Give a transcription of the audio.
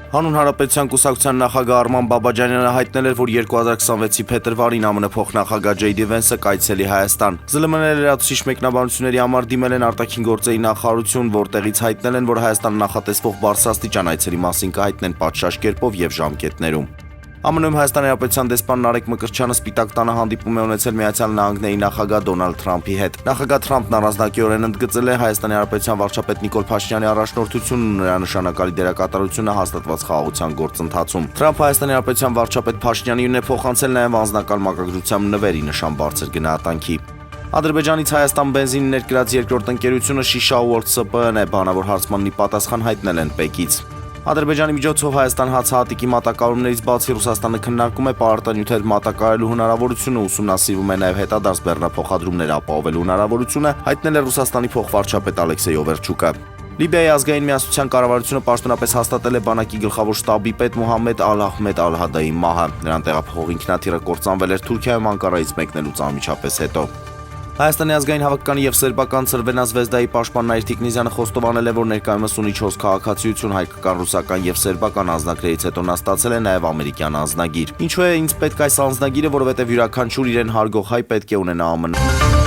Հանուն Հանրապետության կուսակցության նախագահ Արման Բաբաջանյանը հայտնել էր, որ 2026-ի փետրվարին ԱՄՆ փոխնախագահ Ջեյդի Վենսը կայցելի Հայաստան։ ԶԼՄ-ները լրացուցիչ մեկնաբանությունների համար դիմել են արտաքին գործերի նախարարություն, որտեղից հայտնել են, որ Հայաստան նախատեսվող բարձրաստիճան այցելի մասին կհայտնեն պատշաճ կերպով եւ ժամկետներում։ ԱՄՆ-ում Հայաստանի Հանրապետության դեսպան Նարեկ Մկրտչյանը Սպիտակ տանը հանդիպում է ունեցել Միացյալ Նահանգների նախագահ Դոնալդ Թրամփի հետ։ Նախագահ Թրամփն առանձնակիորեն ընդգծել է Հայաստանի Հանրապետության վարչապետ Նիկոլ Փաշինյանի առաջնորդությունն ու նրա նշանակալի դերակատարությունը հաստատված խաղաղության գործընթացում։ Թրամփը Հայաստանի Հանրապետության վարչապետ Փաշինյանին է փոխանցել նաև անձնական մակագրությամբ նվերի նշան բարձր գնահատանքի։ Ադրբեջանից Հայաստան բենզին ներկրած երկրորդ ընկերությունը Շիշա World SPԸ-ն է բանավոր հարցմանի պատասխան հայտնել են Պեկից։ Ադրբեջանի միջոցով Հայաստան հացահատիկի մատակարարումներից բացի Ռուսաստանը քննարկում է պարարտանյութեր մատակարարելու հնարավորությունը, ուսումնասիրվում է նաև հետադարձ բեռնափոխադրումներ ապահովելու հնարավորությունը, հայտնել է Ռուսաստանի փոխվարչապետ Ալեքսեյ Օվերչուկը։ Լիբիայի ազգային միասնության կառավարությունը պաշտոնապես հաստատել է բանակի գլխավոր շտաբի պետ Մոհամմեդ Ալ-Ահմեդ Ալ-Հադայի մահը։ Նրան տեղափոխող ինքնաթիռը կործանվել էր Թուրքիայում Անկարայից մեկնելուց անմիջապես հետո։ Հայաստանի ազգային հավաքականի եւ սերբական Ցրվենա Զվեզդայի պաշտպան Նաիր Տիկնիզյանը խոստովանել է, որ ներկայումս ունի 4 քաղաքացիություն հայկական, ռուսական եւ սերբական անձնագրերից հետո նա ստացել է նաեւ ամերիկյան անձնագիր։ Ինչու է ինձ պետք այս անձնագիրը, որովհետեւ յուրաքանչյուր իրեն հարգող հայ պետք է ունենա ԱՄՆ